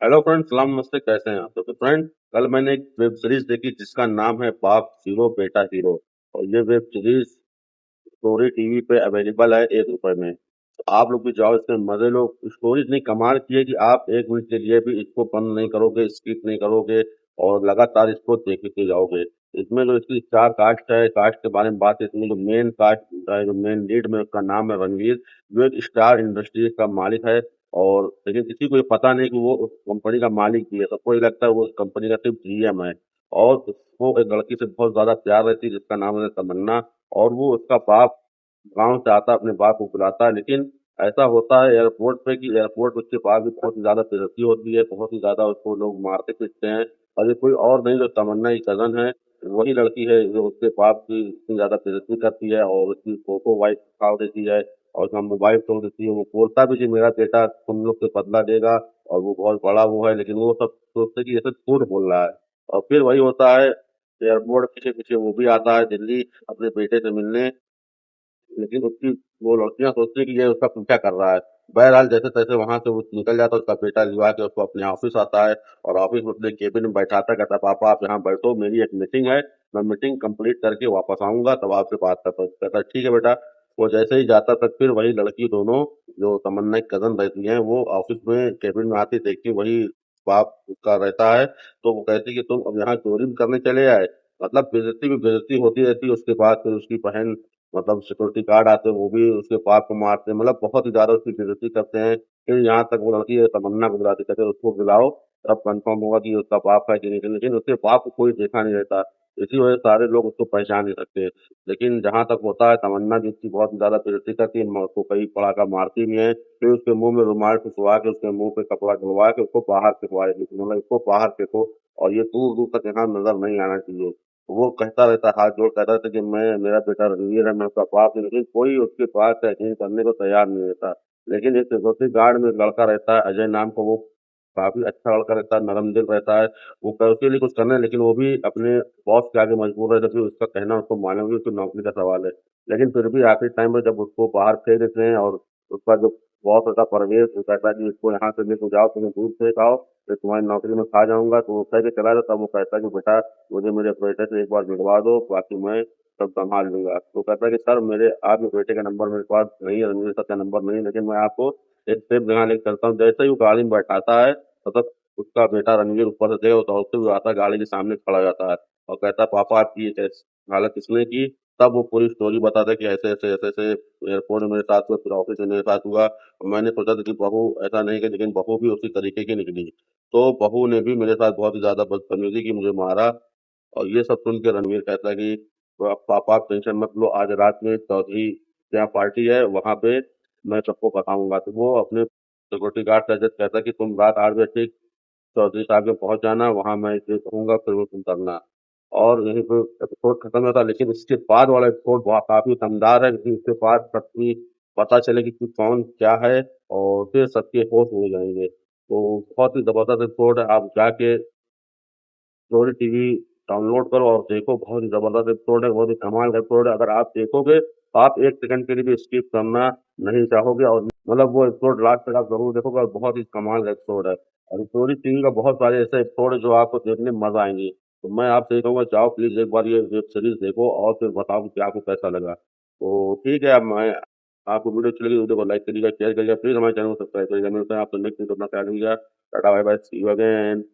Hello friend, सलाम नमस्ते। कैसे हैं आप? तो फ्रेंड, कल मैंने एक वेब सीरीज देखी जिसका नाम है बाप हीरो बेटा हीरो। और ये वेब सीरीज स्टोरी टीवी पे अवेलेबल है 1 रुपए में। तो आप लोग भी जाओ, इसके मजे लो। स्टोरी इतनी कमाल की है कि आप 1 मिनट के लिए भी इसको बंद नहीं करोगे, स्किप नहीं करोगे और लगातार इसको देखते जाओगे। इसमें जो इसकी चार कास्ट है, कास्ट के बारे में बात है। इसमें जो मेन कास्ट है, जो मेन लीड में उसका नाम है रणवीर, जो एक स्टार इंडस्ट्री का मालिक है। और लेकिन किसी को ये पता नहीं कि वो उस कंपनी का मालिक भी है। सबको ये लगता है वो उस कंपनी का सिर्फ जीएम है। और उसको एक लड़की से बहुत ज्यादा प्यार रहती है जिसका नाम है तमन्ना। और वो उसका बाप गाँव से आता है, अपने बाप को बुलाता है। लेकिन ऐसा होता है एयरपोर्ट पे कि एयरपोर्ट उसके पास भी बहुत ही ज़्यादा बेइज्जती होती है, बहुत ही ज़्यादा उसको लोग मारते-पीटते हैं। और ये कोई और नहीं, जो तमन्ना की कज़न है, वही लड़की है जो उसके बाप की इतनी ज़्यादा बेइज्जती करती है और उसकी फोटो वाइट छाप देती है और उसका मोबाइल तोड़ देती है। वो बोलता भी कि मेरा बेटा तुम लोग से बदला लेगा और वो बहुत बड़ा वो है, लेकिन वो सब सोचते कि ये सब झूठ बोल रहा है। और फिर वही होता है, एयरपोर्ट पीछे-पीछे वो भी आता है दिल्ली अपने बेटे से मिलने। लेकिन उसकी वो लड़कियां सोचती है कि ये उसका पीछा कर रहा है। बहरहाल जैसे तैसे वहां से वो निकल जाता है, उसका बेटा लिवा के उसको अपने ऑफिस आता है और ऑफिस में अपने केबिन में बैठाता है। कहता है पापा आप यहाँ बैठो, मेरी एक मीटिंग है, मैं मीटिंग कंप्लीट करके वापस आऊंगा तब आपसे बात करता हूँ। कहता है ठीक है बेटा। वो जैसे ही जाता तक फिर वही लड़की दोनों, जो तमन्ना की कजन रहती हैं, वो ऑफिस में केबिन में आती देखती वही बाप उसका रहता है। तो वो कहती कि तुम अब यहाँ चोरी भी करने चले आए। मतलब बेइज्जती भी बेइज्जती होती रहती है। उसके बाद फिर उसकी बहन, मतलब सिक्योरिटी गार्ड आते हैं, वो भी उसके बाप को मारते हैं। मतलब बहुत ही ज्यादा उसकी बेइज्जती करते हैं। फिर यहाँ तक वो लड़की तमन्ना को बुलाती, कहते हैं उसको बुलाओ, तब कंफर्म होगा कि उसका बाप है कि नहीं। लेकिन उसके बाप को कोई देखा नहीं रहता, इसी वजह से सारे लोग उसको पहचान नहीं सकते। लेकिन जहां तक होता है, तमन्ना जिसकी बहुत ज्यादा बेइज्जती करती है, उसको कई पड़ाका मारती भी है। फिर उसके मुंह में रुमाल फुसवा के, उसके मुंह पे कपड़ा धुलवा के उसको बाहर फेंकवा देती है। मतलब इसको बाहर फेंको और ये दूर दूर तक यहाँ नजर नहीं आना चाहिए। वो कहता रहता, हाथ जोड़ कहता रहता कि मैं, मेरा बेटा रणवीर है, मैं उसका बाप हूँ। लेकिन कोई उसके पास यकीन करने को तैयार नहीं रहता। लेकिन एक सिक्योरिटी गार्ड में एक लड़का रहता है अजय नाम का, वो काफी अच्छा लड़का रहता है, नरम दिल रहता है। वो उसके लिए कुछ करना है, लेकिन वो भी अपने बॉस के आगे मजबूर रहता है कि उसका कहना उसको मानेंगे, उसकी नौकरी का सवाल है। लेकिन फिर भी आखिरी टाइम में जब उसको बाहर फेंक देते हैं और उसका जो बॉस होता है परवेज, वो कहता है कि इसको यहाँ से लेके जाओ, तुम्हें दूर से आओ, फिर तुम्हारी नौकरी में खा जाऊंगा। तो वो कह के चला जाता है। वो कहता है कि बेटा मुझे मेरे बेटे से एक बार मिलवा दो, बाकी मैं सब संभाल लूंगा। तो कहता है कि सर मेरे, आपके बेटे का नंबर मेरे पास नहीं है, रणवीर सर का नंबर नहीं है, लेकिन मैं आपको एक सेफ जगह लेके चलता हूँ। जैसे ही वो गाड़ी में बैठाता है, मतलब उसका बेटा रणवीर ऊपर से देखा वो दौड़ते हुए आता है, गाड़ी के सामने खड़ा हो जाता है और कहता है पापा आपकी ये कैसी हालत किसने की। तब वो पूरी स्टोरी बताता है कि ऐसे ऐसे ऐसे ऐसे एयरपोर्ट में मेरे साथ हुआ, फिर ऑफिस में मेरे साथ हुआ। और मैंने सोचा था कि बहू ऐसा नहीं की, लेकिन बहू भी उसी तरीके की निकली। तो बहू ने भी मेरे साथ बहुत ही ज्यादा बदतमीजी की, मुझे मारा। और ये सब सुन के रणवीर कहता है कि पापा आप टेंशन मत लो, आज रात में चौधरी के यहाँ पार्टी है, वहां पे मैं सबको बताऊंगा। तो वो अपने सिक्योरिटी गार्ड से कहता है कि तुम रात 8 बजे ठीक चौधरी साहब के पहुंच जाना, वहां मैं इसे कहूंगा, फिर वो तुम करना। और यहीं पे एपिसोड खत्म होता है। लेकिन इसके बाद वाला एपिसोड बहुत काफी दमदार है, क्योंकि इसके बाद सबकी पता चलेगी कि कौन क्या है और फिर सबके होश हो जाएंगे। तो बहुत ही जबरदस्त एपिसोड है। आप जाके स्टोरी टीवी डाउनलोड करो और देखो, बहुत ही जबरदस्त एपिसोड है, बहुत ही कमाल का एपिसोड है। अगर आप देखोगे तो आप 1 सेकंड के लिए भी स्किप करना नहीं चाहोगे। और मतलब वो एपिसोड लास्ट तक आप जरूर देखोगे और बहुत ही कमाल का एपिसोड है। और स्टोरी टीवी का बहुत सारे ऐसे एपिसोड है जो आपको देखने में मजा आएंगे। तो मैं आपसे ये कहूंगा, जाओ प्लीज एक बार ये वेब सीरीज देखो और फिर बताओ कि आपको कैसा लगा। तो ठीक है, अब मैं, आपको वीडियो अच्छी लगी वीडियो को लाइक करिएगा, शेयर करिएगा, प्लीज हमारे चैनल को सब्सक्राइब करिएगा। मिलते हैं आपको नेक्स्ट वीडियो अपना ख्याल रखिएगा। Tata bye bye, see you again.